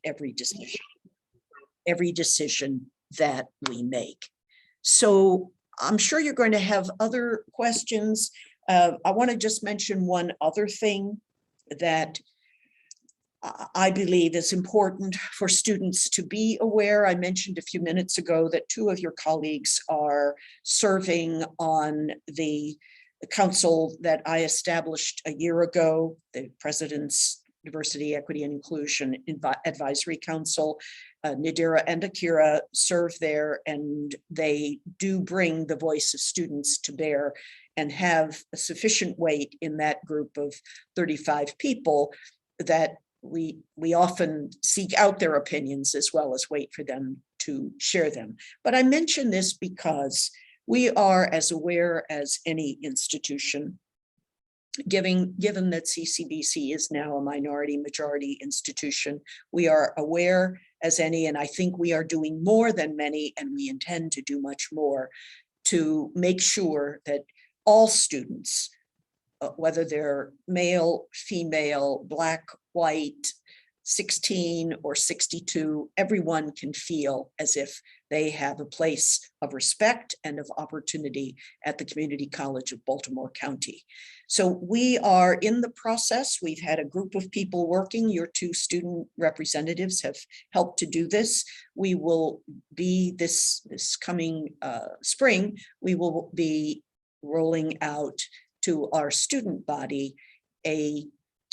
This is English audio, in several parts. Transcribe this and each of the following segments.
every decision that we make. So I'm sure you're going to have other questions. I want to just mention one other thing that I believe is important for students to be aware. I mentioned a few minutes ago that 2 of your colleagues are serving on the council that I established a year ago, the President's Diversity, Equity, and Inclusion Advisory Council. Nadira and Akira serve there, and they do bring the voice of students to bear and have a sufficient weight in that group of 35 people that we often seek out their opinions as well as wait for them to share them. But I mention this because we are as aware as any institution, given that CCBC is now a minority majority institution. We are aware as any, and I think we are doing more than many, and we intend to do much more to make sure that all students, whether they're male, female, Black, white, 16 or 62, everyone can feel as if they have a place of respect and of opportunity at the Community College of Baltimore County. So we are in the process. We've had a group of people working. Your 2 student representatives have helped to do this. We will be this coming spring, we will be rolling out to our student body a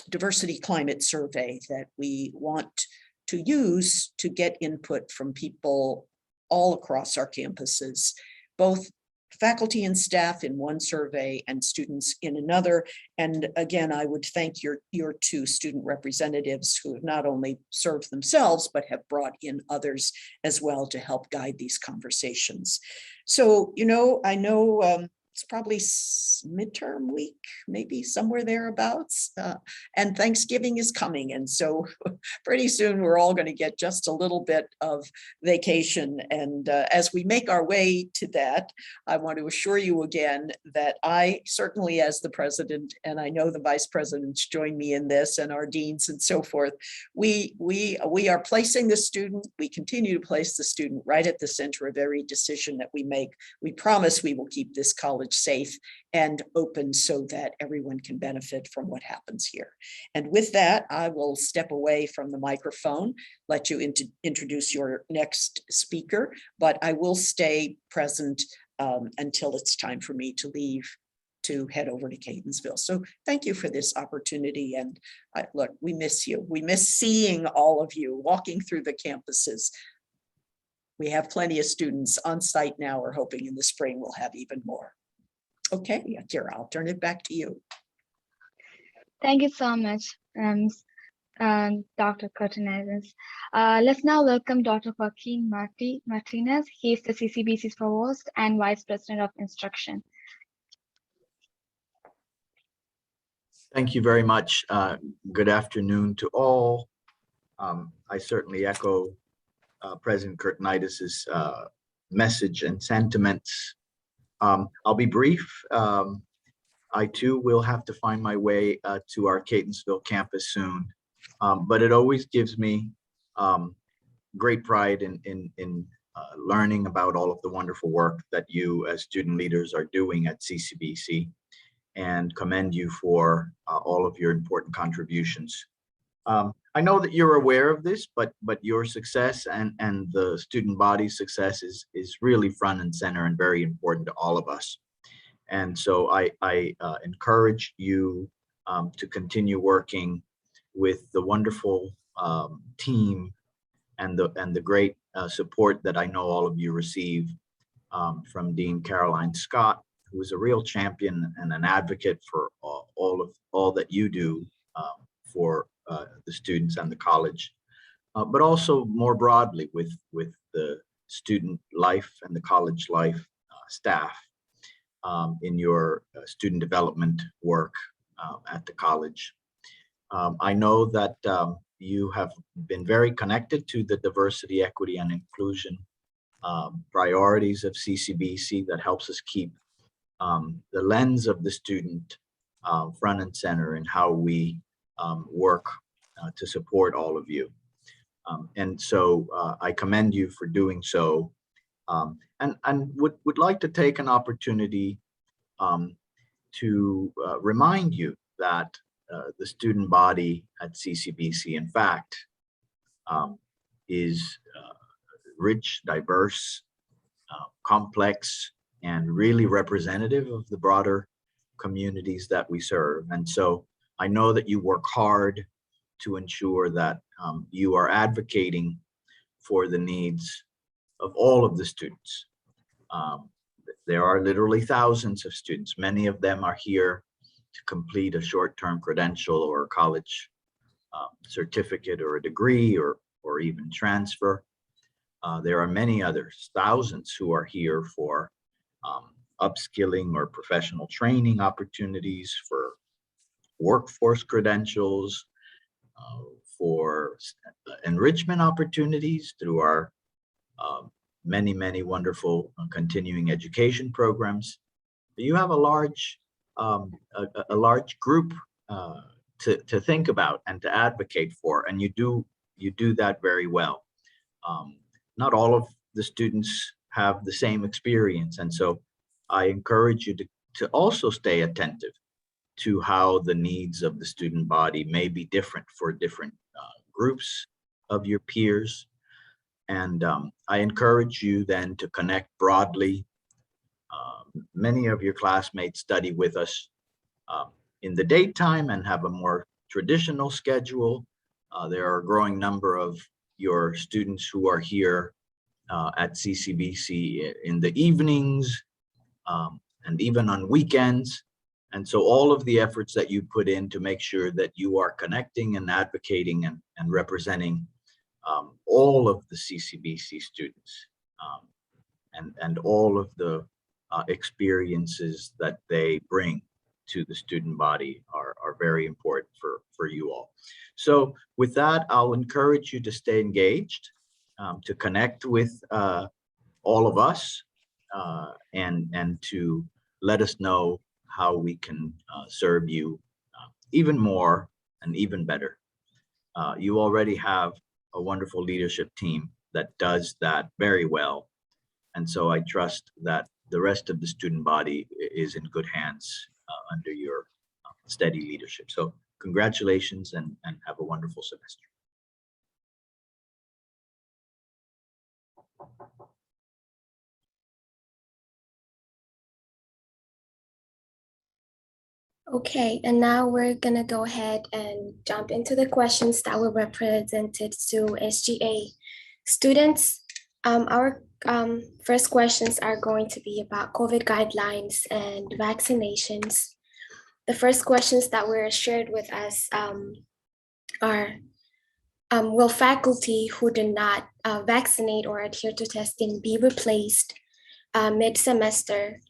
diversity climate survey that we want to use to get input from people all across our campuses, both faculty and staff in one survey and students in another. And again, I would thank your 2 student representatives who have not only served themselves, but have brought in others as well to help guide these conversations. So, I know it's probably midterm week, maybe somewhere thereabouts. And Thanksgiving is coming. And so pretty soon we're all going to get just a little bit of vacation. And as we make our way to that, I want to assure you again that I certainly, as the president, and I know the vice presidents join me in this, and our deans and so forth, we are placing the student, we continue to place the student right at the center of every decision that we make. We promise we will keep this college safe and open so that everyone can benefit from what happens here. And with that, I will step away from the microphone, let you introduce your next speaker, but I will stay present until it's time for me to leave to head over to Catonsville. So thank you for this opportunity. And look, we miss you. We miss seeing all of you walking through the campuses. We have plenty of students on site now. We're hoping in the spring we'll have even more. Okay, Akira, I'll turn it back to you. Thank you so much, Dr. Cortinez. Let's now welcome Dr. Joaquin Martinez. He is the CCBC's Provost and Vice President of Instruction. Thank you very much. Good afternoon to all. I certainly echo President Cortinez's message and sentiments. I'll be brief. I too will have to find my way to our Catonsville campus soon, but it always gives me great pride in learning about all of the wonderful work that you as student leaders are doing at CCBC, and commend you for all of your important contributions. I know that you're aware of this, but your success and the student body's success is really front and center and very important to all of us. And so I encourage you to continue working with the wonderful team and the great support that I know all of you receive from Dean Caroline Scott, who is a real champion and an advocate for all that you do for the students and the college, but also more broadly with the student life and the college life staff in your student development work at the college. I know that you have been very connected to the diversity, equity, and inclusion priorities of CCBC that helps us keep the lens of the student front and center in how we work to support all of you. And so I commend you for doing so, and would like to take an opportunity to remind you that the student body at CCBC, in fact, is rich, diverse, complex, and really representative of the broader communities that we serve. And so I know that you work hard to ensure that you are advocating for the needs of all of the students. There are literally thousands of students. Many of them are here to complete a short-term credential or a college certificate or a degree or even transfer. There are many others, thousands, who are here for upskilling or professional training opportunities, for workforce credentials, for enrichment opportunities through our many wonderful continuing education programs. You have a large group to think about and to advocate for, and you do that very well. Not all of the students have the same experience, and so I encourage you to also stay attentive to how the needs of the student body may be different for different groups of your peers. And I encourage you then to connect broadly. Many of your classmates study with us in the daytime and have a more traditional schedule. There are a growing number of your students who are here at CCBC in the evenings and even on weekends. And so all of the efforts that you put in to make sure that you are connecting and advocating and representing all of the CCBC students and all of the experiences that they bring to the student body are very important for you all. So with that, I'll encourage you to stay engaged, to connect with all of us, and to let us know how we can serve you even more and even better. You already have a wonderful leadership team that does that very well. And so I trust that the rest of the student body is in good hands under your steady leadership. So congratulations and have a wonderful semester. Okay, and now we're gonna go ahead and jump into the questions that were represented to SGA students. Our first questions are going to be about COVID guidelines and vaccinations. The first questions that were shared with us are, will faculty who do not vaccinate or adhere to testing be replaced mid-semester?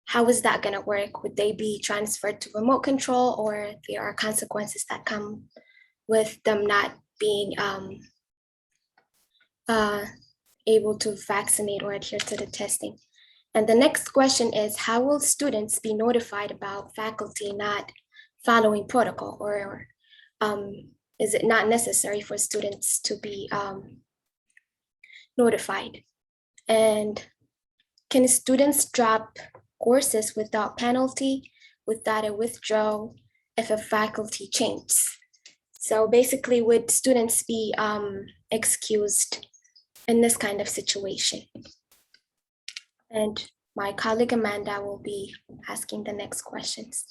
How is that going to work? Would they be transferred to remote control, or there are consequences that come with them not being able to vaccinate or adhere to the testing? And the next question is, how will students be notified about faculty not following protocol, or is it not necessary for students to be notified? And can students drop courses without penalty, without a withdrawal, if a faculty changes? So basically, would students be excused in this kind of situation? And my colleague Amanda will be asking the next questions.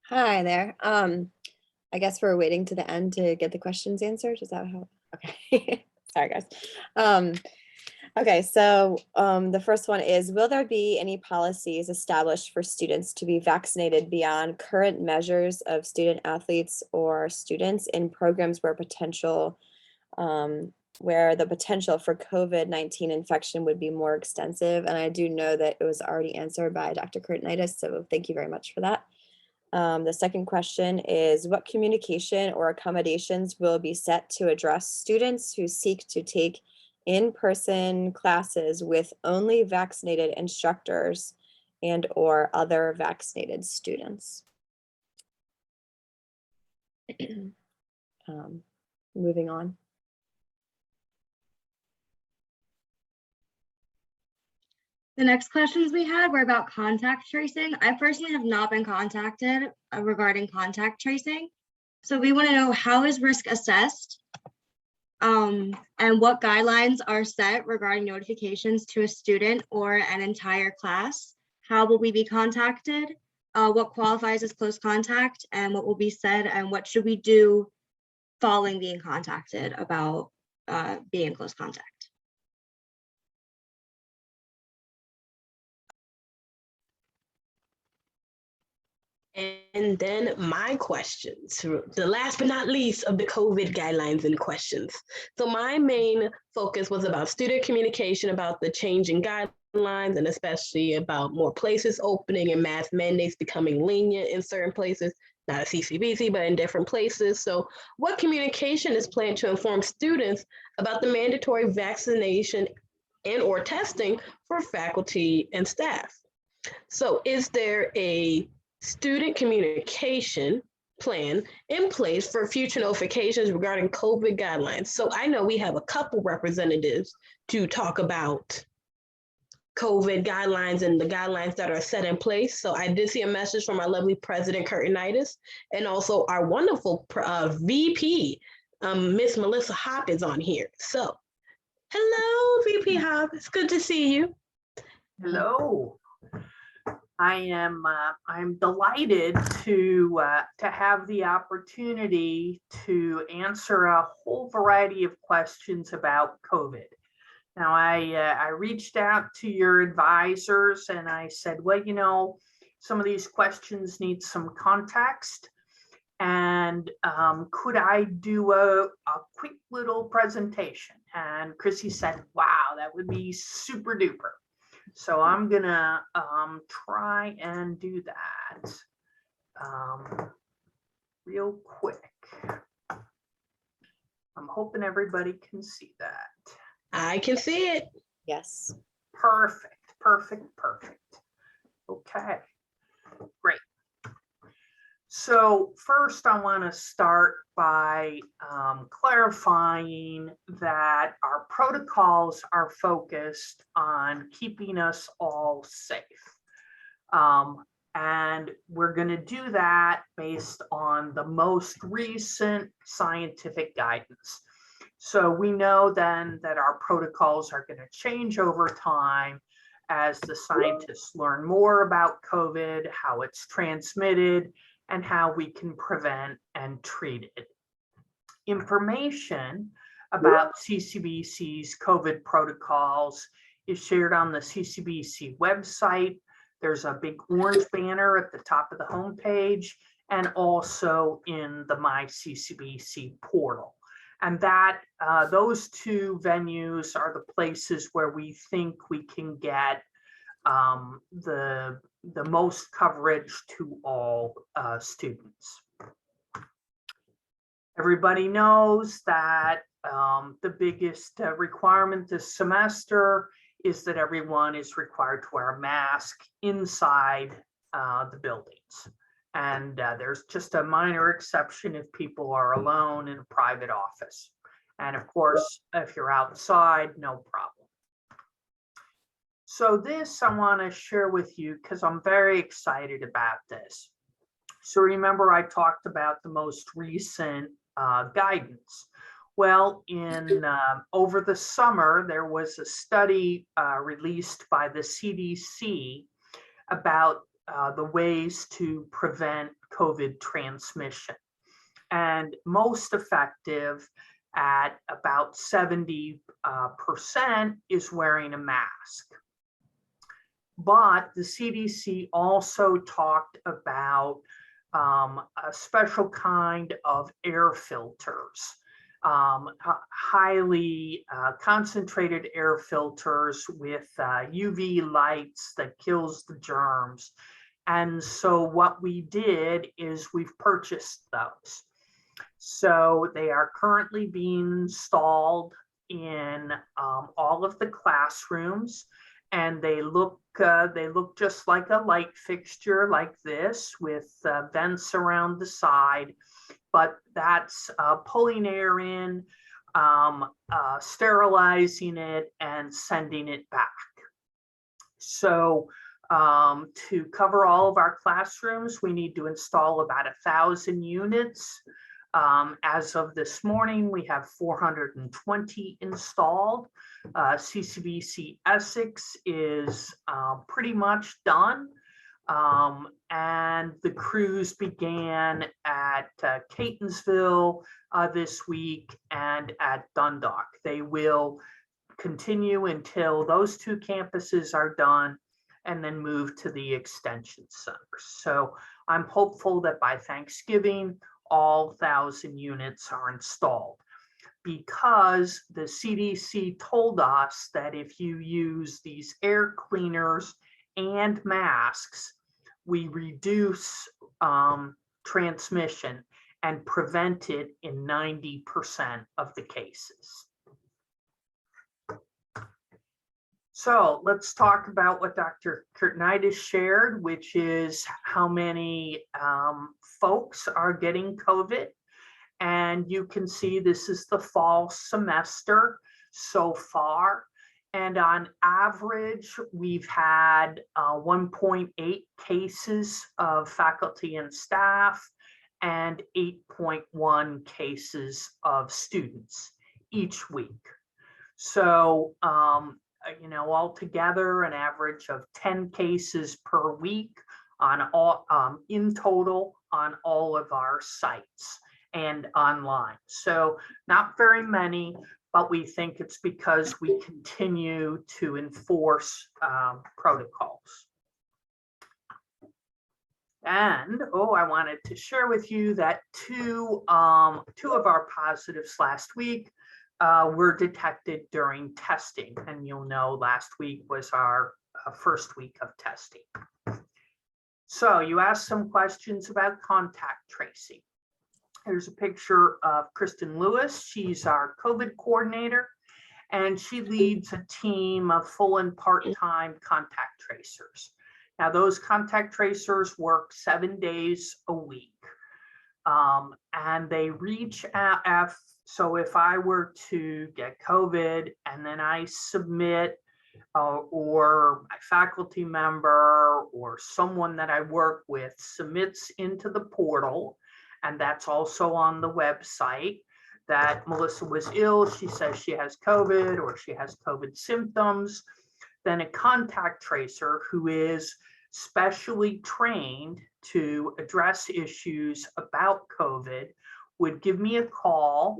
Hi there. I guess we're waiting to the end to get the questions answered. Is that how? Okay. Sorry, guys. Okay, so the first one is, will there be any policies established for students to be vaccinated beyond current measures of student athletes or students in programs where the potential for COVID-19 infection would be more extensive? And I do know that it was already answered by Dr. Curtinitis, so thank you very much for that. The second question is, what communication or accommodations will be set to address students who seek to take in-person classes with only vaccinated instructors and or other vaccinated students? Moving on. The next questions we had were about contact tracing. I personally have not been contacted regarding contact tracing. So we want to know, how is risk assessed? And what guidelines are set regarding notifications to a student or an entire class? How will we be contacted? What qualifies as close contact, and what will be said, and what should we do following being contacted about being in close contact? And then my questions, the last but not least of the COVID guidelines and questions. So my main focus was about student communication, about the changing guidelines, and especially about more places opening and mask mandates becoming lenient in certain places, not at CCBC, but in different places. So what communication is planned to inform students about the mandatory vaccination and or testing for faculty and staff? So is there a student communication plan in place for future notifications regarding COVID guidelines? So I know we have a couple representatives to talk about COVID guidelines and the guidelines that are set in place. So I did see a message from our lovely President Curtinitis, and also our wonderful VP, Miss Melissa Hop is on here. So hello, VP Hop, it's good to see you. Hello. I'm delighted to have the opportunity to answer a whole variety of questions about COVID. Now, I reached out to your advisors and I said, well, you know, some of these questions need some context, and could I do a quick little presentation? And Chrissy said, wow, that would be super duper. So I'm gonna try and do that real quick. I'm hoping everybody can see that. I can see it. Yes. Perfect, perfect, perfect. Okay, great. So first I want to start by clarifying that our protocols are focused on keeping us all safe. And we're going to do that based on the most recent scientific guidance. So we know then that our protocols are going to change over time as the scientists learn more about COVID, how it's transmitted, and how we can prevent and treat it. Information about CCBC's COVID protocols is shared on the CCBC website. There's a big orange banner at the top of the homepage and also in the My CCBC portal. And that those two venues are the places where we think we can get the most coverage to all students. Everybody knows that the biggest requirement this semester is that everyone is required to wear a mask inside the buildings. And there's just a minor exception if people are alone in a private office. And of course, if you're outside, no problem. So this I want to share with you because I'm very excited about this. So remember I talked about the most recent guidance. Well, in over the summer, there was a study released by the CDC about the ways to prevent COVID transmission. And most effective at about 70% is wearing a mask. But the CDC also talked about a special kind of air filters, highly concentrated air filters with UV lights that kills the germs. And so what we did is we've purchased those. So they are currently being installed in all of the classrooms. And they look just like a light fixture like this with vents around the side. but that's pulling air in, sterilizing it, and sending it back. So to cover all of our classrooms, we need to install about 1,000 units. As of this morning, we have 420 installed. CCBC Essex is pretty much done. And the crews began at Catonsville this week and at Dundalk. They will continue until those two campuses are done and then move to the extension center. So I'm hopeful that by Thanksgiving, all 1,000 units are installed, because the CDC told us that if you use these air cleaners and masks, we reduce transmission and prevent it in 90% of the cases. So let's talk about what Dr. Kurtnitis shared, which is how many folks are getting COVID. And you can see this is the fall semester so far. And on average, we've had 1.8 cases of faculty and staff and 8.1 cases of students each week. So, you know, altogether an average of 10 cases per week on all, in total on all of our sites and online. So not very many, but we think it's because we continue to enforce protocols. And, I wanted to share with you that two of our positives last week were detected during testing. And you'll know last week was our first week of testing. So you asked some questions about contact tracing. Here's a picture of Kristen Lewis. She's our COVID coordinator, and she leads a team of full and part-time contact tracers. Now, those contact tracers work 7 days a week, and they reach out. So if I were to get COVID and then I submit, or my faculty member or someone that I work with submits into the portal, and that's also on the website, that Melissa was ill, she says she has COVID or she has COVID symptoms, then a contact tracer who is specially trained to address issues about COVID would give me a call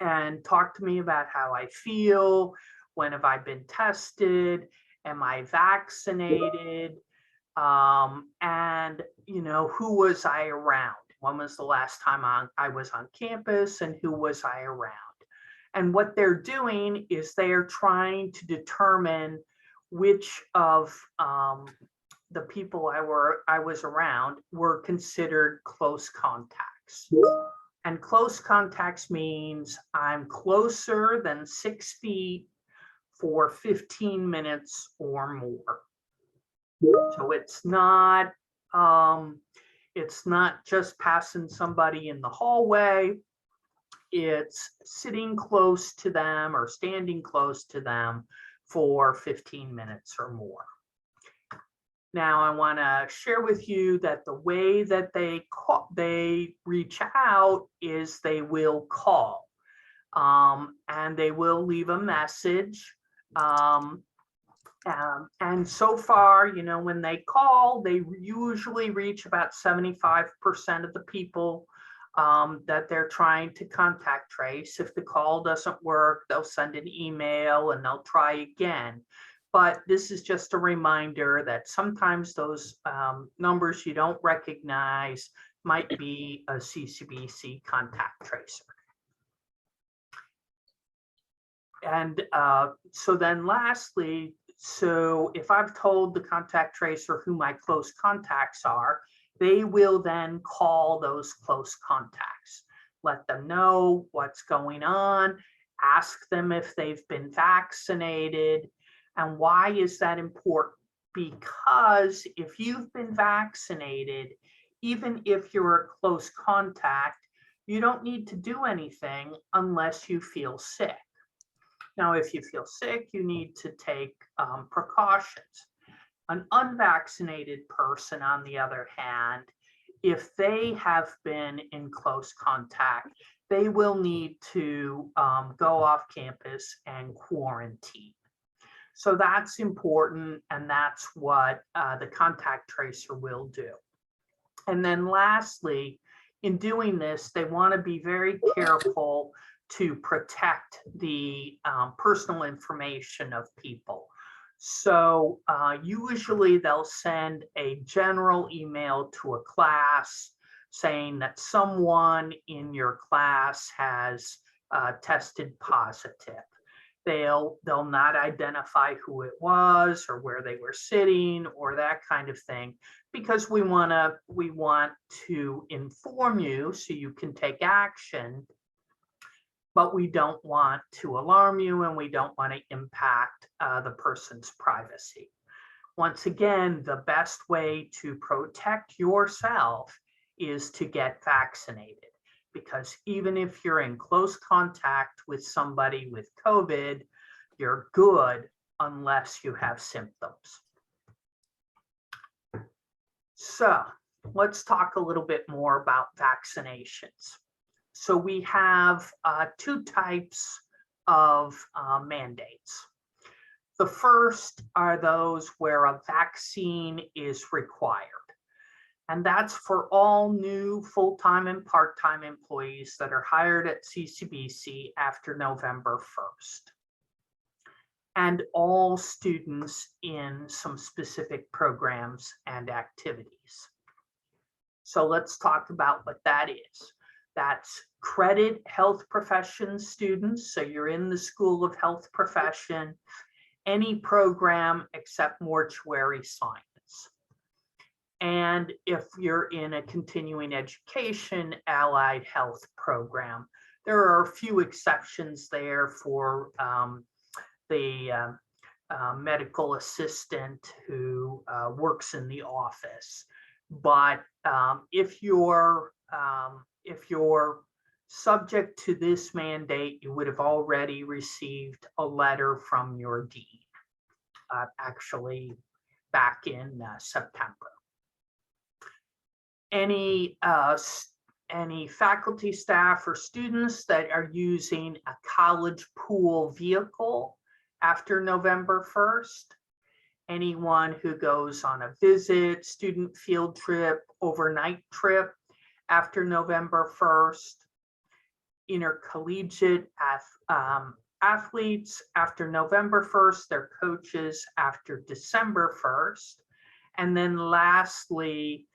and talk to me about how I feel, when have I been tested, am I vaccinated, and, you know, who was I around? When was the last time I was on campus, and who was I around? And what they're doing is they are trying to determine which of the people I was around were considered close contacts. And close contacts means I'm closer than 6 feet for 15 minutes or more. So it's not just passing somebody in the hallway. It's sitting close to them or standing close to them for 15 minutes or more. Now, I want to share with you that the way that they reach out is they will call, and they will leave a message. And so far, you know, when they call, they usually reach about 75% of the people that they're trying to contact trace. If the call doesn't work, they'll send an email and they'll try again. But this is just a reminder that sometimes those numbers you don't recognize might be a CCBC contact tracer. And so then lastly, so if I've told the contact tracer who my close contacts are, they will then call those close contacts, let them know what's going on, ask them if they've been vaccinated. And why is that important? Because if you've been vaccinated, even if you're a close contact, you don't need to do anything unless you feel sick. Now, if you feel sick, you need to take precautions. An unvaccinated person, on the other hand, if they have been in close contact, they will need to go off campus and quarantine. So that's important, and that's what the contact tracer will do. And then lastly, in doing this, they want to be very careful to protect the personal information of people. So usually they'll send a general email to a class saying that someone in your class has tested positive. They'll not identify who it was or where they were sitting or that kind of thing, because we want to inform you so you can take action, but we don't want to alarm you and we don't want to impact the person's privacy. Once again, the best way to protect yourself is to get vaccinated, because even if you're in close contact with somebody with COVID, you're good unless you have symptoms. So let's talk a little bit more about vaccinations. So we have two types of mandates. The first are those where a vaccine is required. And that's for all new full-time and part-time employees that are hired at CCBC after November 1st. And all students in some specific programs and activities. So let's talk about what that is. That's credit health profession students. So you're in the School of Health Profession, any program except mortuary science. And if you're in a continuing education allied health program, there are a few exceptions there for the medical assistant who works in the office. But if you're subject to this mandate, you would have already received a letter from your dean, actually back in September. Any faculty, staff, or students that are using a college pool vehicle after November 1st, anyone who goes on a visit, student field trip, overnight trip after November 1st, intercollegiate athletes after November 1st, their coaches after December 1st, and then lastly,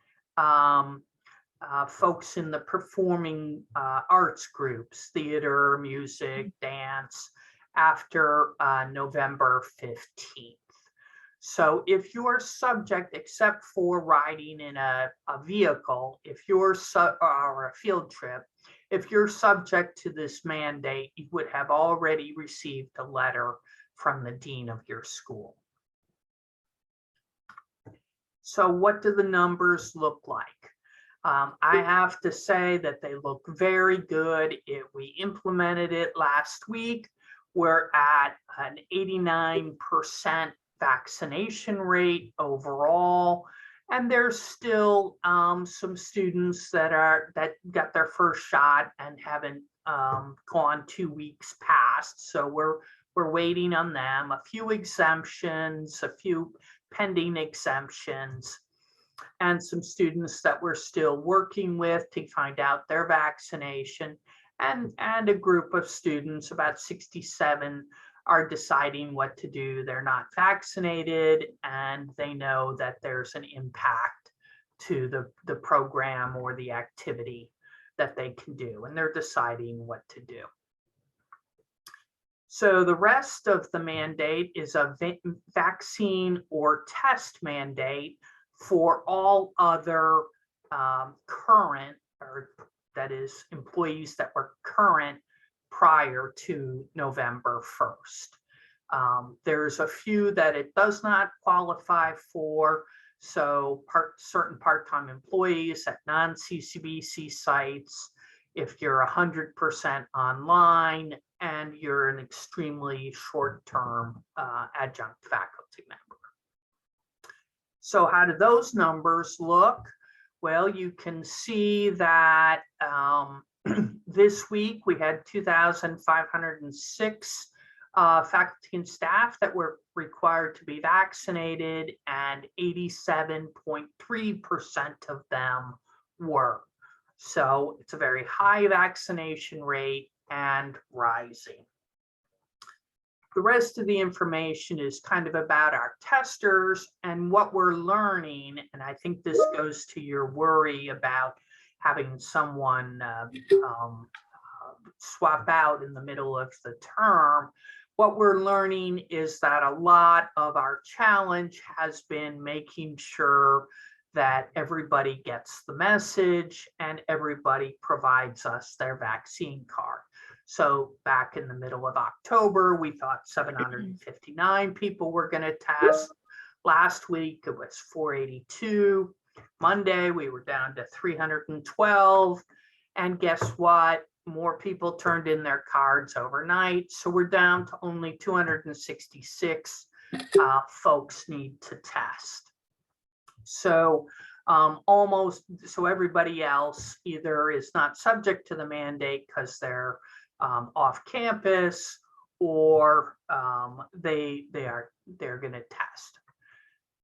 folks in the performing arts groups, theater, music, dance, after November 15th. So if you're subject, except for riding in a vehicle, if you're or a field trip, if you're subject to this mandate, you would have already received a letter from the dean of your school. So what do the numbers look like? I have to say that they look very good. We implemented it last week. We're at an 89% vaccination rate overall. And there's still some students that got their first shot and haven't gone 2 weeks past. So we're waiting on them. A few exemptions, a few pending exemptions, and some students that we're still working with to find out their vaccination, and a group of students, about 67, are deciding what to do. They're not vaccinated and they know that there's an impact to the program or the activity that they can do, and they're deciding what to do. So the rest of the mandate is a vaccine or test mandate for all other current, or that is employees that were current prior to November 1st. There's a few that it does not qualify for. So certain part-time employees at non-CCBC sites, if you're 100% online and you're an extremely short-term adjunct faculty member. So how do those numbers look? Well, you can see that this week we had 2,506 faculty and staff that were required to be vaccinated, and 87.3% of them were. So it's a very high vaccination rate and rising. The rest of the information is kind of about our testers and what we're learning. And I think this goes to your worry about having someone swap out in the middle of the term. What we're learning is that a lot of our challenge has been making sure that everybody gets the message and everybody provides us their vaccine card. So back in the middle of October, we thought 759 people were going to test. Last week, it was 482. Monday, we were down to 312. And guess what? More people turned in their cards overnight. So we're down to only 266 folks need to test. So so everybody else either is not subject to the mandate because they're off campus, or they're going to test.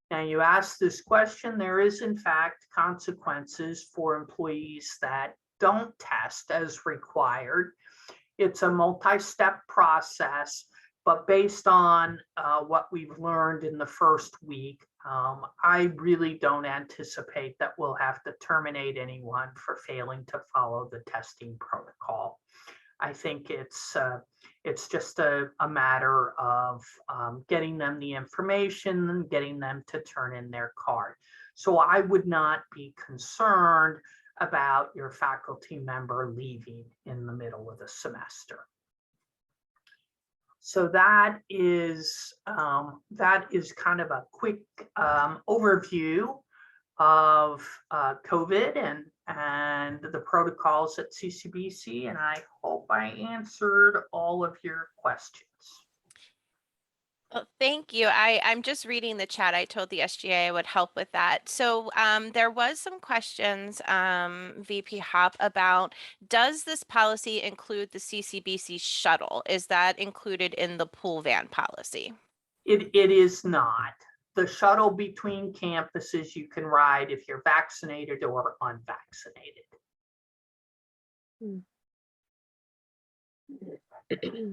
Now, you asked this question. There is in fact consequences for employees that don't test as required. It's a multi-step process, but based on what we've learned in the first week, I really don't anticipate that we'll have to terminate anyone for failing to follow the testing protocol. I think it's just a matter of getting them the information and getting them to turn in their card. So I would not be concerned about your faculty member leaving in the middle of the semester. So that is kind of a quick overview of COVID and the protocols at CCBC, and I hope I answered all of your questions. Well, thank you. I'm just reading the chat. I told the SGA I would help with that. So there was some questions, VP Hop, about does this policy include the CCBC shuttle? Is that included in the pool van policy? It is not. The shuttle between campuses you can ride if you're vaccinated or unvaccinated.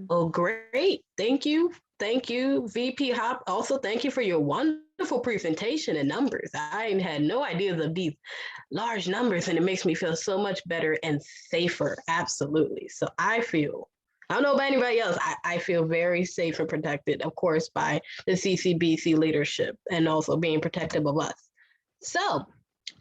Oh, great. Thank you. Thank you, VP Hop. Also, thank you for your wonderful presentation and numbers. I had no idea of these large numbers, and it makes me feel so much better and safer. Absolutely. So I don't know about anybody else, I feel very safe and protected, of course, by the CCBC leadership and also being protective of us. So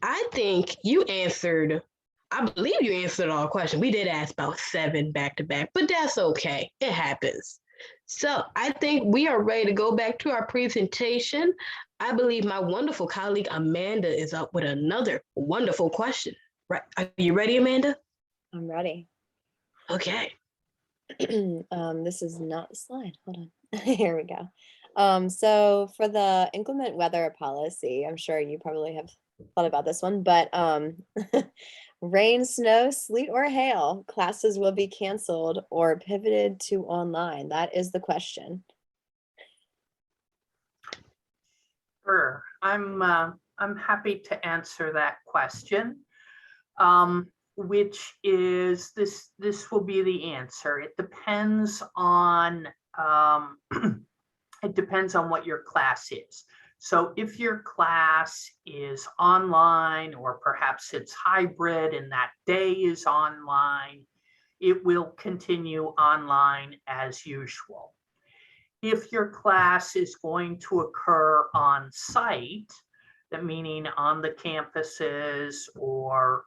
I think I believe you answered all questions. We did ask about 7 back to back, but that's okay. It happens. So I think we are ready to go back to our presentation. I believe my wonderful colleague Amanda is up with another wonderful question. Right? Are you ready, Amanda? I'm ready. Okay. This is not the slide. Hold on. Here we go. So for the inclement weather policy, I'm sure you probably have thought about this one, but rain, snow, sleet, or hail, classes will be canceled or pivoted to online. That is the question. Sure, I'm happy to answer that question. Which is this will be the answer. It depends on what your class is. So if your class is online, or perhaps it's hybrid and that day is online, it will continue online as usual. If your class is going to occur on site, that meaning on the campuses or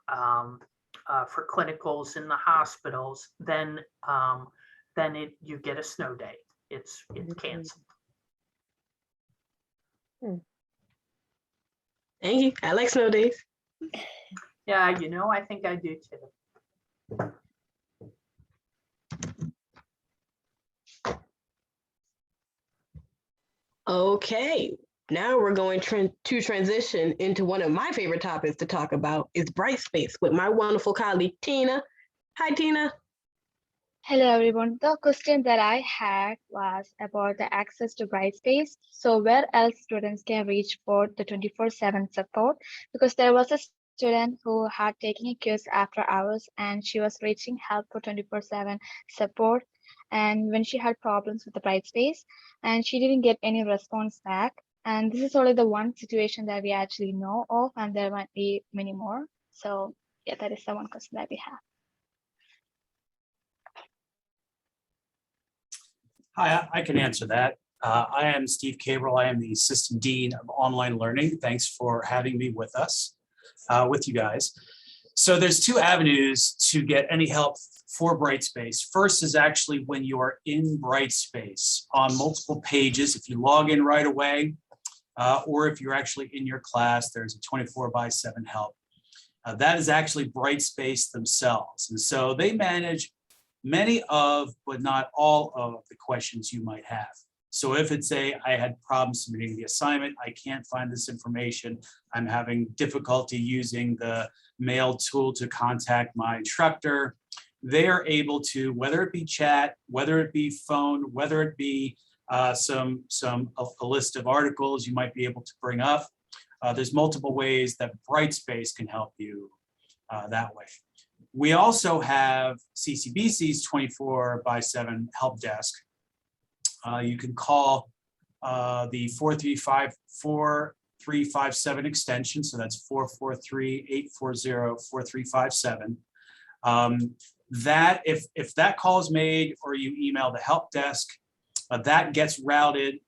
for clinicals in the hospitals, then you get a snow day. It's canceled. Thank you. I like snow days. Yeah, I think I do too. Okay, now we're going to transition into one of my favorite topics to talk about is Brightspace with my wonderful colleague, Tina. Hi, Tina. Hello everyone. The question that I had was about the access to Brightspace. So where else students can reach for the 24/7 support? Because there was a student who had taken a quiz after hours and she was reaching help for 24/7 support. And when she had problems with the Brightspace and she didn't get any response back. And this is only the one situation that we actually know of, and there might be many more. So yeah, that is the one question that we have. Hi, I can answer that. I am Steve Cabral. I am the Assistant Dean of Online Learning. Thanks for having me with us, with you guys. So there's two avenues to get any help for Brightspace. First is actually when you are in Brightspace on multiple pages. If you log in right away, or if you're actually in your class, there's a 24/7 help. That is actually Brightspace themselves. And so they manage many of, but not all of the questions you might have. So if it's I had problems submitting the assignment, I can't find this information, I'm having difficulty using the mail tool to contact my instructor, they are able to, whether it be chat, whether it be phone, whether it be a list of articles you might be able to bring up. There's multiple ways that Brightspace can help you that way. We also have CCBC's 24/7 help desk. You can call the 4357 extension, so that's 443-840-4357. That if that call is made or you email the help desk, that gets routed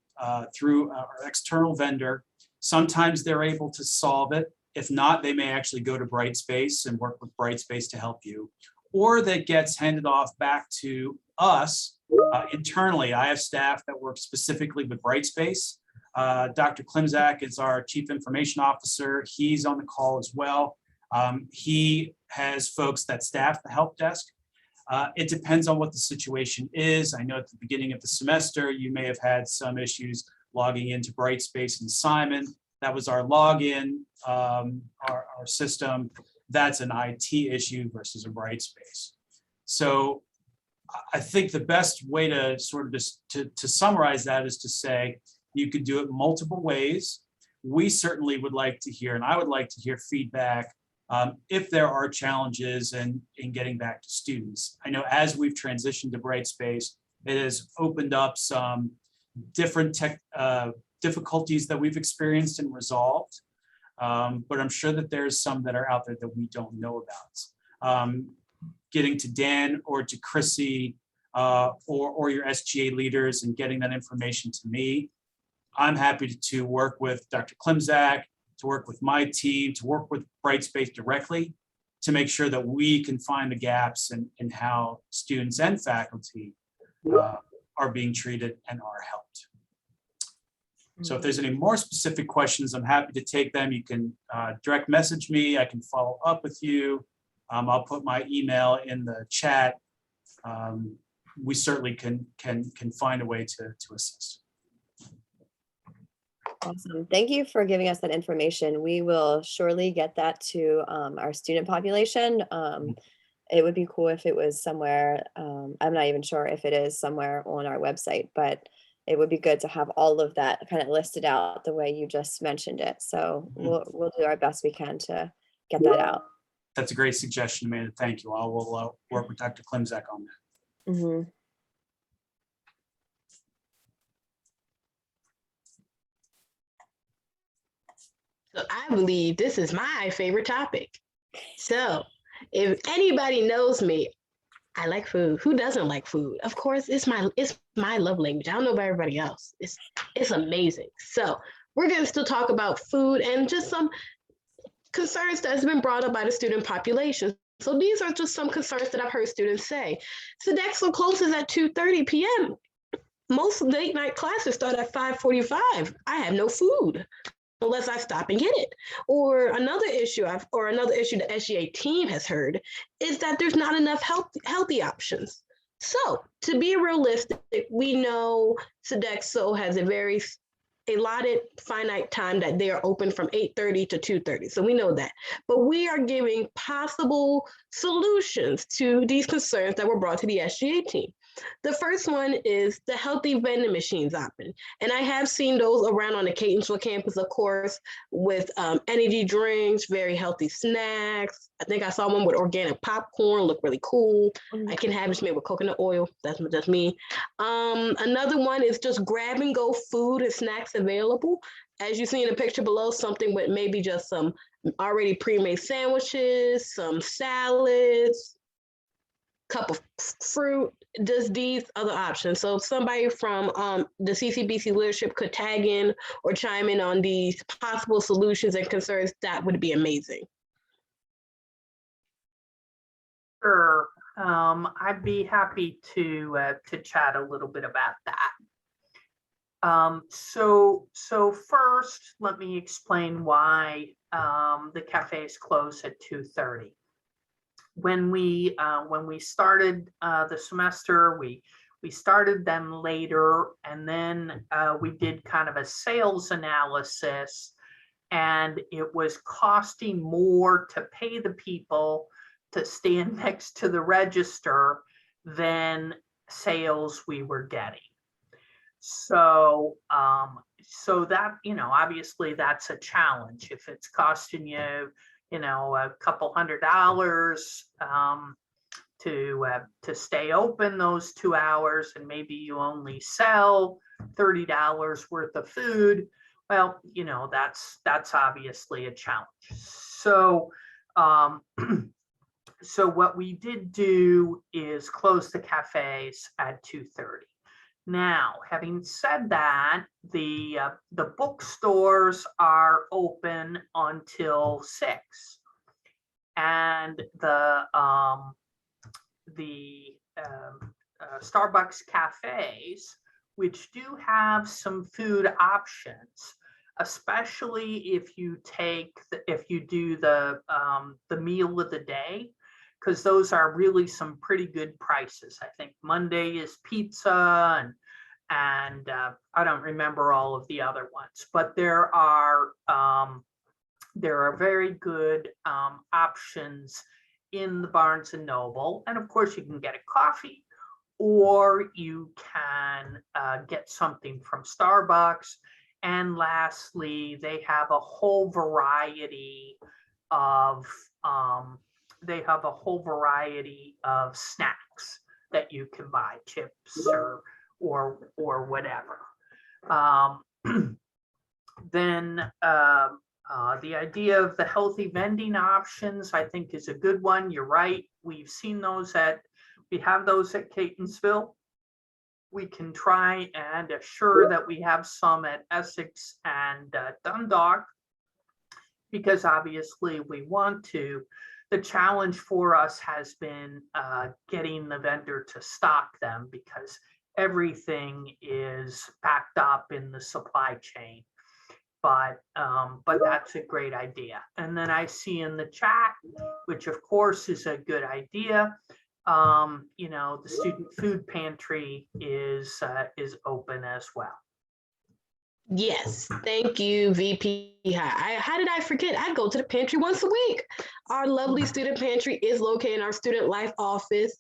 through our external vendor. Sometimes they're able to solve it. If not, they may actually go to Brightspace and work with Brightspace to help you, or that gets handed off back to us internally. I have staff that work specifically with Brightspace. Dr. Klimczak is our Chief Information Officer. He's on the call as well. He has folks that staff the help desk. It depends on what the situation is. I know at the beginning of the semester, you may have had some issues logging into Brightspace and Simon. That was our login, our system. That's an IT issue versus a Brightspace. So I think the best way to sort of just to summarize that is to say you could do it multiple ways. We certainly would like to hear, and I would like to hear feedback if there are challenges in getting back to students. I know as we've transitioned to Brightspace, it has opened up some different difficulties that we've experienced and resolved, but I'm sure that there's some that are out there that we don't know about. Getting to Dan or to Chrissy or your SGA leaders and getting that information to me, I'm happy to work with Dr. Klimczak, to work with my team, to work with Brightspace directly to make sure that we can find the gaps in how students and faculty are being treated and are helped. So if there's any more specific questions, I'm happy to take them. You can direct message me. I can follow up with you. I'll put my email in the chat. We certainly can find a way to assist. Awesome. Thank you for giving us that information. We will surely get that to our student population. It would be cool if it was somewhere, I'm not even sure if it is somewhere on our website, but it would be good to have all of that kind of listed out the way you just mentioned it. So we'll do our best we can to get that out. That's a great suggestion, Amanda. Thank you. I will work with Dr. Klimczak on that. Mm-hmm. So I believe this is my favorite topic. So if anybody knows me, I like food. Who doesn't like food? Of course, it's my love language. I don't know about everybody else. It's amazing. So we're going to still talk about food and just some concerns that's been brought up by the student population. So these are just some concerns that I've heard students say. Sodexo closes at 2:30 p.m. Most late night classes start at 5:45. I have no food. unless I stop and get it. Or another issue the SGA team has heard is that there's not enough healthy options. So to be realistic, we know Sodexo has a very allotted finite time that they are open from 8:30 to 2:30. So we know that. But we are giving possible solutions to these concerns that were brought to the SGA team. The first one is the healthy vending machines option. And I have seen those around on the Catonsville campus, of course, with energy drinks, very healthy snacks. I think I saw one with organic popcorn, looked really cool. I can have this made with coconut oil. That's just me. Another one is just grab and go food and snacks available. As you see in the picture below, something with maybe just some already pre-made sandwiches, some salads, cup of fruit, just these other options. So if somebody from the CCBC leadership could tag in or chime in on these possible solutions and concerns, that would be amazing. Sure. I'd be happy to chat a little bit about that. So first, let me explain why the cafes close at 2:30. When we started the semester, we started them later, and then we did kind of a sales analysis, and it was costing more to pay the people to stand next to the register than sales we were getting. So that, obviously that's a challenge. If it's costing you, a couple $100 to stay open those 2 hours, and maybe you only sell $30 worth of food, well, that's obviously a challenge. So so what we did do is close the cafes at 2:30. Now, having said that, the bookstores are open until 6, and the Starbucks cafes, which do have some food options, especially if you do the meal of the day, because those are really some pretty good prices. I think Monday is pizza, and I don't remember all of the other ones, but there are very good options in the Barnes and Noble. And of course, you can get a coffee, or you can get something from Starbucks. And lastly, they have a whole variety of snacks that you can buy, chips or whatever. Then the idea of the healthy vending options, I think, is a good one. You're right. We've seen those we have those at Catonsville. We can try and assure that we have some at Essex and Dundalk, because obviously we want to. The challenge for us has been getting the vendor to stock them, because everything is backed up in the supply chain. But that's a great idea. And then I see in the chat, which of course is a good idea, the student food pantry is open as well. Yes, thank you, VP. How did I forget? I go to the pantry once a week. Our lovely student pantry is located in our student life office.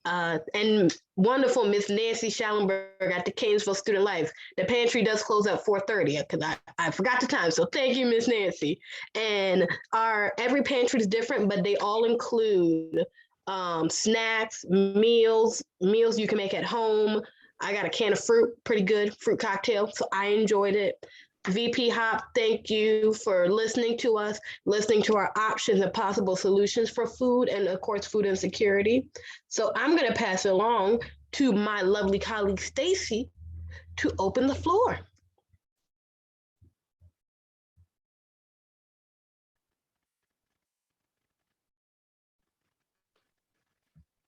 And wonderful Miss Nancy Schallenberg at the Catonsville Student Life. The pantry does close at 4:30 because I forgot the time. So thank you, Miss Nancy. And every pantry is different, but they all include snacks, meals you can make at home. I got a can of fruit, pretty good fruit cocktail, so I enjoyed it. VP Hop, thank you for listening to us, listening to our options and possible solutions for food, and of course, food insecurity. So I'm gonna pass it along to my lovely colleague, Stacy, to open the floor.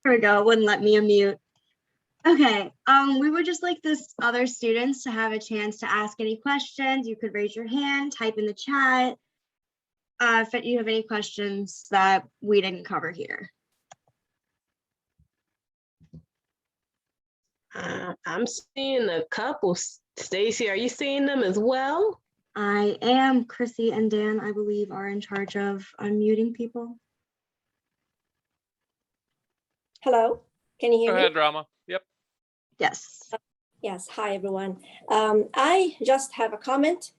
There we go. It wouldn't let me unmute. Okay, we would just like this other students to have a chance to ask any questions. You could raise your hand, type in the chat. If you have any questions that we didn't cover here. I'm seeing a couple. Stacy, are you seeing them as well? I am. Chrissy and Dan, I believe, are in charge of unmuting people. Hello, can you Go hear me? ahead, Rama. Yep. Yes. Yes, hi, everyone. I just have a comment,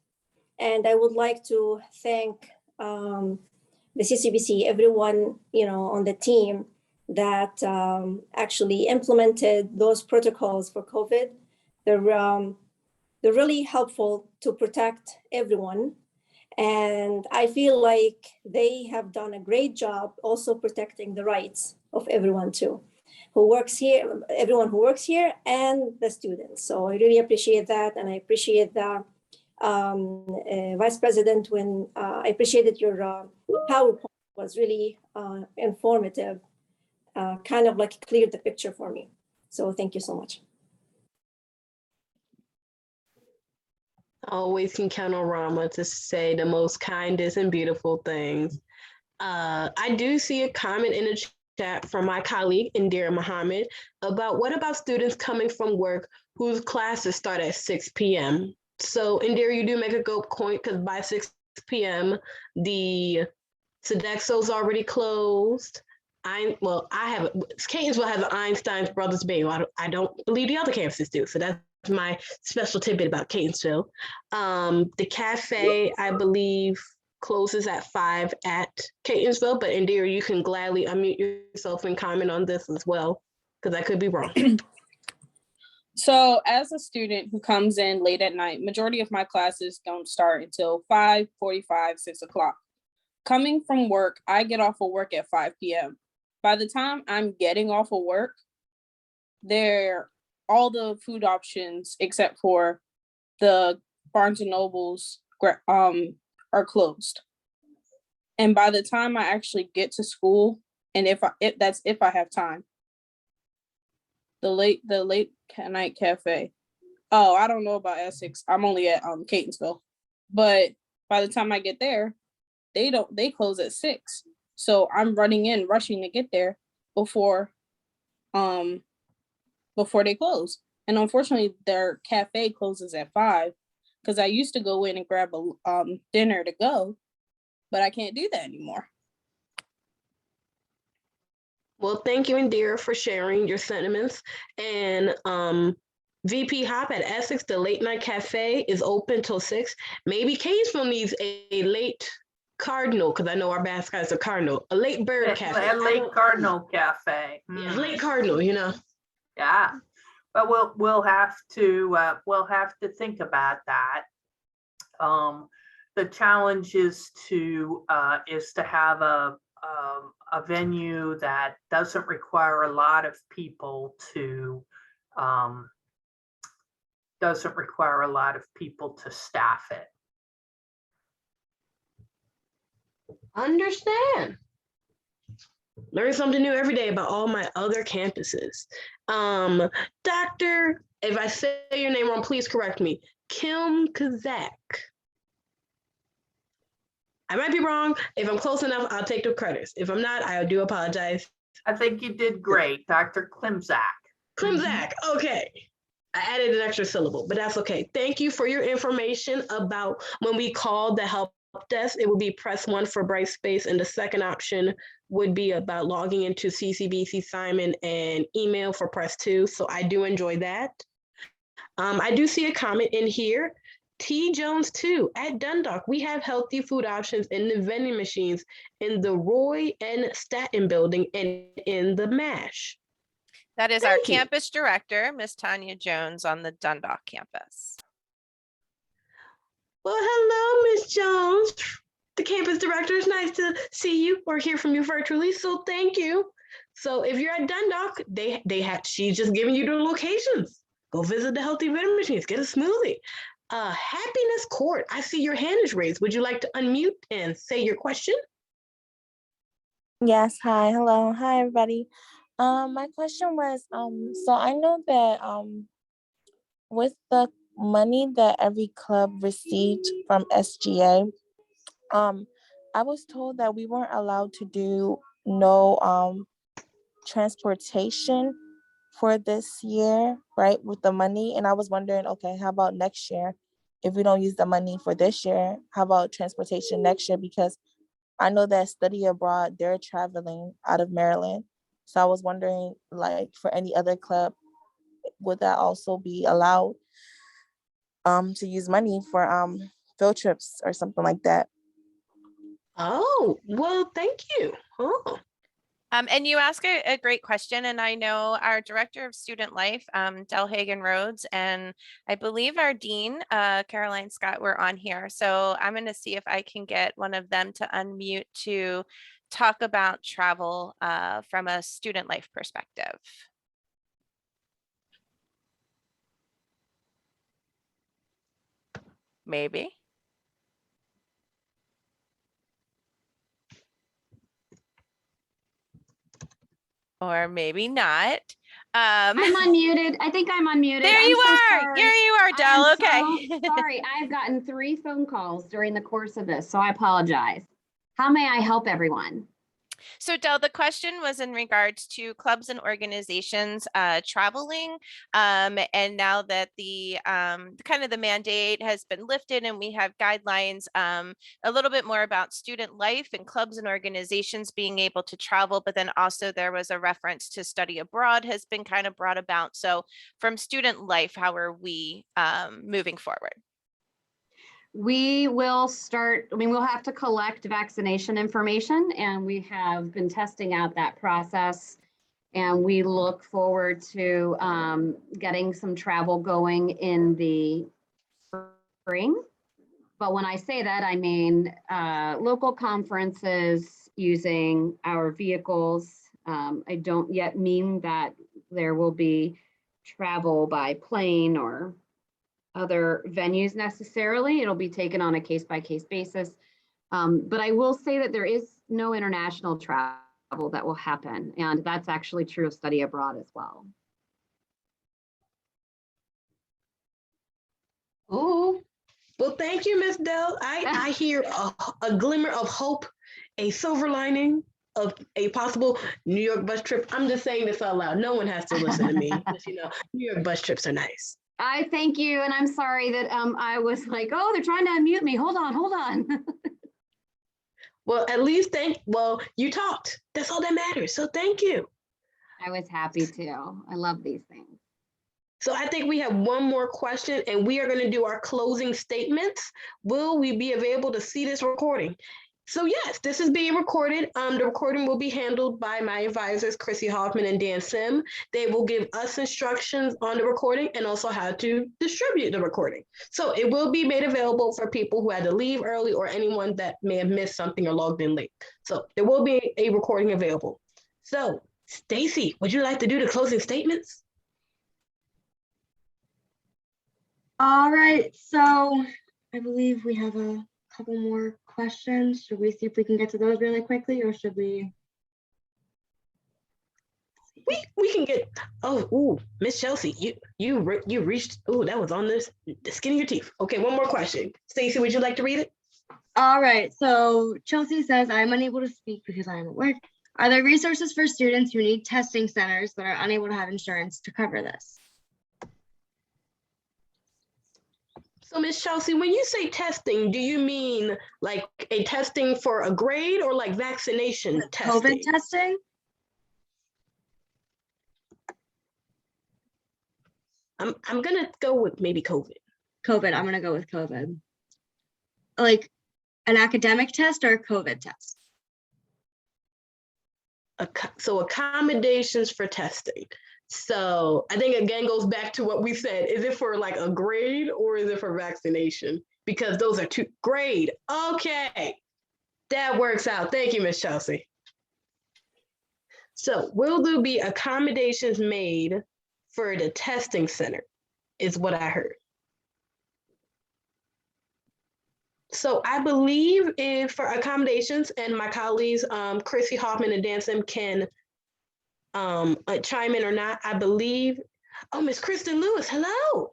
and I would like to thank the CCBC, everyone, on the team that actually implemented those protocols for COVID. They're really helpful to protect everyone. And I feel like they have done a great job also protecting the rights of everyone too, who works here, everyone who works here and the students. So I really appreciate that. And I appreciate the Vice President when I appreciated your PowerPoint was really informative, kind of like cleared the picture for me. So thank you so much. Always can count on Rama to say the most kindest and beautiful things. I do see a comment in the chat from my colleague Indira Muhammad about what about students coming from work whose classes start at 6 p.m. So Indira, you do make a good point because by 6 p.m. the Sodexo's already closed. Catonsville has an Einstein's Brothers Bagel. I don't believe the other campuses do. So that's my special tidbit about Catonsville. The cafe, I believe, closes at 5 at Catonsville, but Indira, you can gladly unmute yourself and comment on this as well, because I could be wrong. So as a student who comes in late at night, majority of my classes don't start until 5:45, 6 o'clock. Coming from work, I get off of work at 5 p.m. By the time I'm getting off of work, all the food options except for the Barnes and Nobles are closed. And by the time I actually get to school, and if I have time, the late night cafe. Oh, I don't know about Essex. I'm only at Catonsville. But by the time I get there, they close at 6. So I'm rushing to get there before they close. And unfortunately their cafe closes at 5 because I used to go in and grab a dinner to go, but I can't do that anymore. Well, thank you, Indira, for sharing your sentiments. And VP Hop at Essex, the late night cafe is open till 6. Maybe Catonsville needs a late Cardinal, because I know our mascot is a Cardinal, a late bird cafe. A late Cardinal cafe. Yeah, late Cardinal, Yeah, but we'll have to think about that. The challenge is to have a venue that doesn't require a lot of people to staff it. Understand. Learn something new every day about all my other campuses. Doctor, if I say your name wrong, please correct me. Kim Kazak. I might be wrong. If I'm close enough, I'll take the credits. If I'm not, I do apologize. I think you did great, Dr. Klimzak. Klimzak, okay. I added an extra syllable, but that's okay. Thank you for your information about when we called the help desk. It would be press 1 for Brightspace, and the second option would be about logging into CCBC Simon and email for press 2. So I do enjoy that. I do see a comment in here. T. Jones 2 at Dundalk. We have healthy food options in the vending machines in the Roy and Staten building and in the MASH. That is our campus director, Miss Tanya Jones, on the Dundalk campus. Well, hello, Miss Jones, the campus director. It's nice to see you or hear from you virtually, so thank you. So if you're at Dundalk, she's just giving you the locations. Go visit the healthy vending machines, get a smoothie. Happiness Court, I see your hand is raised. Would you like to unmute and say your question? Yes, hi, hello, hi everybody. My question was, so I know that with the money that every club received from SGA, I was told that we weren't allowed to do no transportation for this year, right, with the money. And I was wondering, okay, how about next year? If we don't use the money for this year, how about transportation next year? Because I know that study abroad, they're traveling out of Maryland. So I was wondering, like, for any other club, would that also be allowed to use money for field trips or something like that? Oh, well, thank you. Oh. And you ask a great question, and I know our Director of Student Life, Delhagen Rhodes, and I believe our Dean, Caroline Scott, were on here. So I'm going to see if I can get one of them to unmute to talk about travel from a student life perspective. Maybe. Or maybe not. I'm unmuted. I think I'm unmuted. There you are. There you are, Del. I'm Okay. so sorry. I've gotten 3 phone calls during the course of this, so I apologize. How may I help everyone? So Del, the question was in regards to clubs and organizations traveling. And now that the kind of the mandate has been lifted and we have guidelines, a little bit more about student life and clubs and organizations being able to travel, but then also there was a reference to study abroad has been kind of brought about. So from student life, how are we moving forward? We will start, we'll have to collect vaccination information, and we have been testing out that process. And we look forward to getting some travel going in the spring. But when I say that, I mean local conferences using our vehicles. I don't yet mean that there will be travel by plane or other venues necessarily. It'll be taken on a case-by-case basis. But I will say that there is no international travel that will happen. And that's actually true of study abroad as well. Oh, well, thank you, Ms. Dell. I hear a glimmer of hope, a silver lining of a possible New York bus trip. I'm just saying this out loud. No one has to listen to me. Because, you know, New York bus trips are nice. I thank you, and I'm sorry that I was like, oh, they're trying to unmute me. Hold on. Well, at least you talked. That's all that matters. So thank you. I was happy to. I love these things. So I think we have one more question, and we are going to do our closing statements. Will we be available to see this recording? So yes, this is being recorded. The recording will be handled by my advisors, Chrissy Hoffman and Dan Sim. They will give us instructions on the recording and also how to distribute the recording. So it will be made available for people who had to leave early or anyone that may have missed something or logged in late. So there will be a recording available. So Stacy, would you like to do the closing statements? All right, so I believe we have a couple more questions. Should we see if we can get to those really quickly, or should we? We can get, Miss Chelsea, you reached, that was on the skin of your teeth. Okay, one more question. Stacey, would you like to read it? All right, so Chelsea says, I'm unable to speak because I am at work. Are there resources for students who need testing centers but are unable to have insurance to cover this? So Miss Chelsea, when you say testing, do you mean like a testing for a grade or like vaccination testing? COVID testing? I'm gonna go with maybe COVID. COVID, I'm gonna go with COVID. Like an academic test or a COVID test? So accommodations for testing. So I think again goes back to what we said. Is it for like a grade or is it for vaccination? Because those are two. Grade. Okay. That works out. Thank you, Miss Chelsea. So will there be accommodations made for the testing center is what I heard. So I believe if for accommodations, and my colleagues, Chrissy Hoffman and Dan Sim can chime in or not. I believe, oh, Miss Kristen Lewis, hello.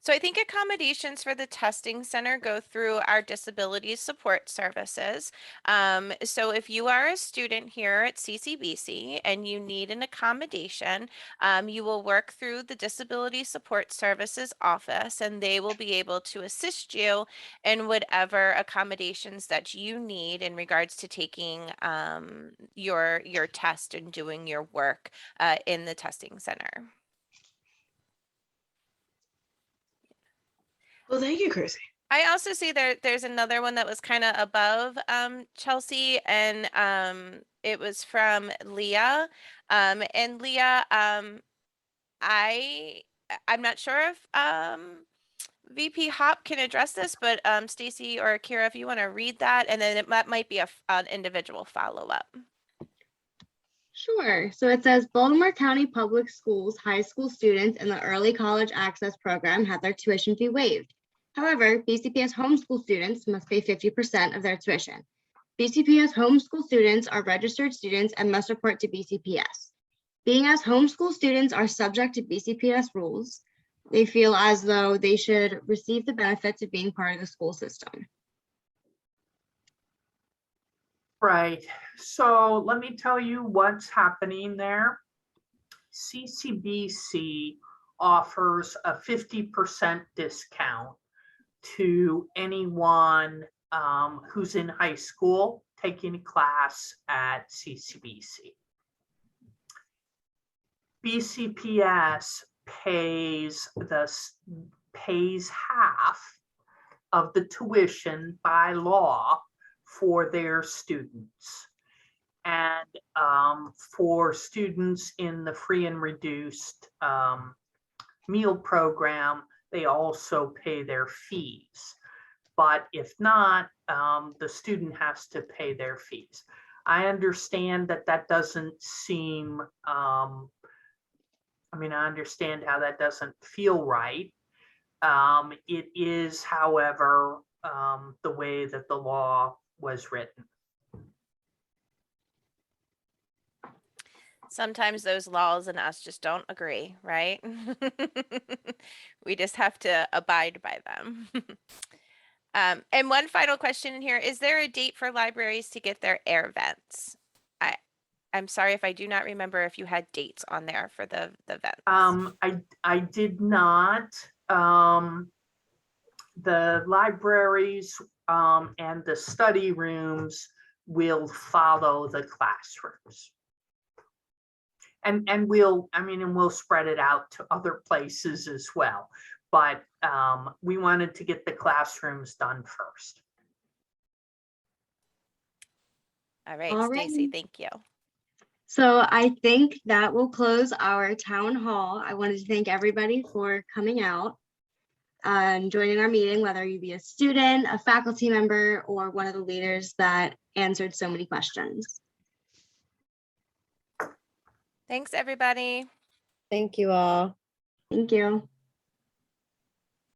So I think accommodations for the testing center go through our disability support services. So if you are a student here at CCBC and you need an accommodation, you will work through the disability support services office, and they will be able to assist you in whatever accommodations that you need in regards to taking your test and doing your work in the testing center. Well, thank you, Chrissy. I also see there's another one that was kind of above Chelsea, and it was from Leah. And Leah, I'm not sure if VP Hop can address this, but Stacy or Kira, if you want to read that, and then that might be an individual follow-up. Sure. So it says Baltimore County Public Schools high school students in the Early College Access Program had their tuition fee waived. However, BCPS homeschool students must pay 50% of their tuition. BCPS homeschool students are registered students and must report to BCPS. Being as homeschool students are subject to BCPS rules, they feel as though they should receive the benefits of being part of the school system. Right. So let me tell you what's happening there. CCBC offers a 50% discount to anyone who's in high school taking a class at CCBC. BCPS pays half of the tuition by law for their students. And for students in the free and reduced meal program, they also pay their fees. But if not, the student has to pay their fees. I understand that doesn't seem, I understand how that doesn't feel right. It is, however, the way that the law was written. Sometimes those laws and us just don't agree, right? We just have to abide by them. And one final question in here, is there a date for libraries to get their air vents? I'm sorry if I do not remember if you had dates on there for the vents. I did not. The libraries and the study rooms will follow the classrooms. And we'll spread it out to other places as well. But we wanted to get the classrooms done first. All right, All Stacy, right. thank you. So I think that will close our town hall. I wanted to thank everybody for coming out and joining our meeting, whether you be a student, a faculty member, or one of the leaders that answered so many questions. Thanks, everybody. Thank you all. Thank you.